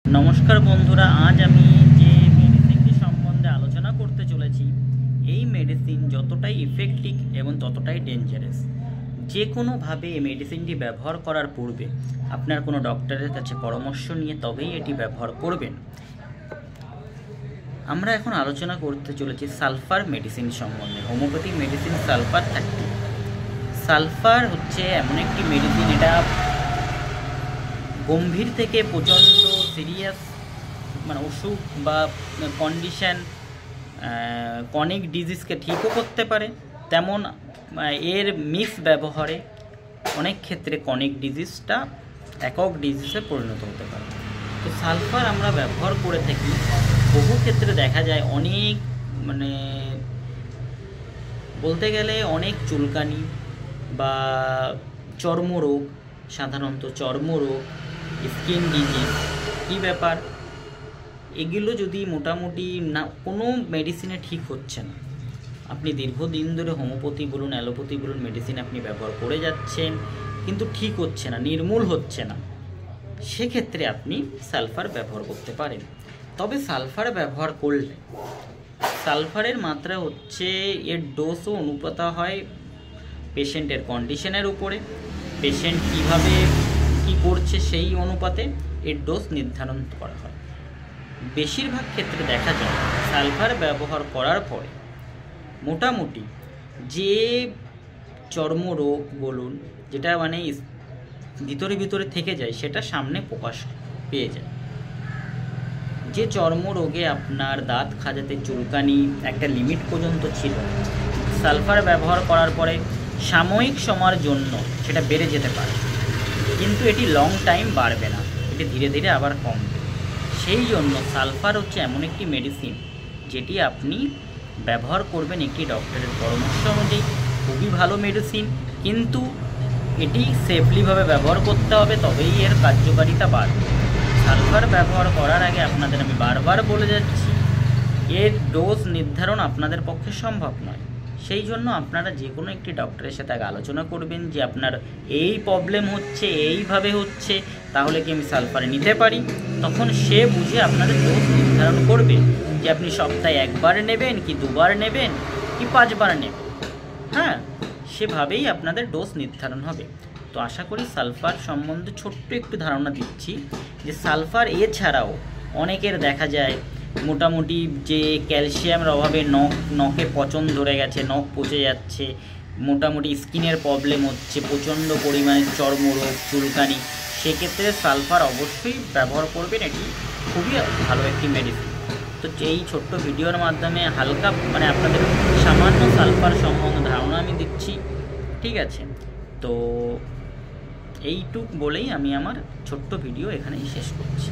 नमस्कार बंधुरा आज आमी जे मेडिसिनटी सम्बन्धे आलोचना करते चलेछि এই মেডিসিন যতটাই ইফেক্টিভ এবং ততটাই ডেঞ্জারাস। যে কোনোভাবে এই মেডিসিনটি ব্যবহার করার পূর্বে আপনার কোনো ডক্টরের কাছে পরামর্শ নিয়ে তবেই এটি ব্যবহার করবেন। আমরা এখন আলোচনা করতে চলেছি সালফার মেডিসিন সম্বন্ধে। Homeopathic medicine sulphur 30। সালফার হচ্ছে এমন একটি মেডিসিন, এটা গম্ভীর থেকে প্রচণ্ড সিরিয়াস মানে অসুখ বা কন্ডিশন কনিক ডিজিজকে ঠিকও করতে পারে, তেমন এর মিক্স ব্যবহারে অনেক ক্ষেত্রে কনিক ডিজিজটা একক ডিজিজে পরিণত হতে পারে। তো সালফার আমরা ব্যবহার করে থাকি, বহু ক্ষেত্রে দেখা যায় অনেক মানে বলতে গেলে অনেক চুলকানি বা চর্মরোগ, সাধারণত চর্মরোগ, স্কিন ডিজিজ, কী ব্যাপার, এগুলো যদি মোটামুটি না কোনো মেডিসিনে ঠিক হচ্ছে না, আপনি দীর্ঘদিন ধরে হোমিওপ্যাথি বলুন অ্যালোপ্যাথি বলুন মেডিসিন আপনি ব্যবহার করে যাচ্ছেন কিন্তু ঠিক হচ্ছে না, নির্মূল হচ্ছে না, সেক্ষেত্রে আপনি সালফার ব্যবহার করতে পারেন। তবে সালফার ব্যবহার করলে সালফারের মাত্রা হচ্ছে এর ডোজও অনুপাত হয় পেশেন্টের কন্ডিশনের উপরে, পেশেন্ট কীভাবে কী করছে সেই অনুপাতে এর ডোজ নির্ধারণ করা হয়। বেশিরভাগ ক্ষেত্রে দেখা যায় সালফার ব্যবহার করার পরে মোটামুটি যে চর্মরোগ বলুন যেটা মানে ভিতরে ভিতরে থেকে যায় সেটা সামনে প্রকাশ পেয়ে যায়। যে চর্মরোগে আপনার দাঁত খাজাতে চুলকানি একটা লিমিট পর্যন্ত ছিল, সালফার ব্যবহার করার পরে সাময়িক সময়ের জন্য সেটা বেড়ে যেতে পারে, কিন্তু এটি লং টাইম বাড়বে না, এটি ধীরে ধীরে আবার কমবে। সেই জন্য সালফার হচ্ছে এমন একটি মেডিসিন যেটি আপনি ব্যবহার করবেন একটি ডক্টরের পরামর্শ অনুযায়ী। খুবই ভালো মেডিসিন, কিন্তু এটি সেফলিভাবে ব্যবহার করতে হবে, তবেই এর কার্যকারিতা বাড়বে। সালফার ব্যবহার করার আগে আপনাদের আমি বারবার বলে যাচ্ছি এর ডোজ নির্ধারণ আপনাদের পক্ষে সম্ভব নয়। সেই জন্য আপনারা যে কোনো একটি ডক্টরের সাথে আগে আলোচনা করবেন যে আপনার এই প্রবলেম হচ্ছে, এইভাবে হচ্ছে, তাহলে কি আমি সালফার নিতে পারি। তখন সে বুঝে আপনাদের ডোজ নির্ধারণ করবে যে আপনি সপ্তাহে একবার নেবেন কি দুবার নেবেন কি 5 বার নেবেন। হ্যাঁ, সেভাবেই আপনাদের ডোজ নির্ধারণ হবে। তো আশা করি সালফার সম্বন্ধে ছোট্ট একটু ধারণা দিচ্ছি যে সালফার এছাড়াও অনেকের দেখা যায় মোটামুটি যে ক্যালসিয়ামের অভাবে নখে পচন ধরে গেছে, নখ পচে যাচ্ছে, মোটামুটি স্কিনের প্রবলেম হচ্ছে, প্রচণ্ড পরিমাণে চর্মরোগ, চুলকানি, সেক্ষেত্রে সালফার অবশ্যই ব্যবহার করবেন। এটি খুবই ভালো একটি মেডিসিন। তো এই ছোট্ট ভিডিওর মাধ্যমে হালকা মানে আপনাদের সামান্য সালফার সম্বন্ধে ধারণা আমি দিচ্ছি, ঠিক আছে। তো এইটুক বলেই আমি আমার ছোট্ট ভিডিও এখানেই শেষ করছি।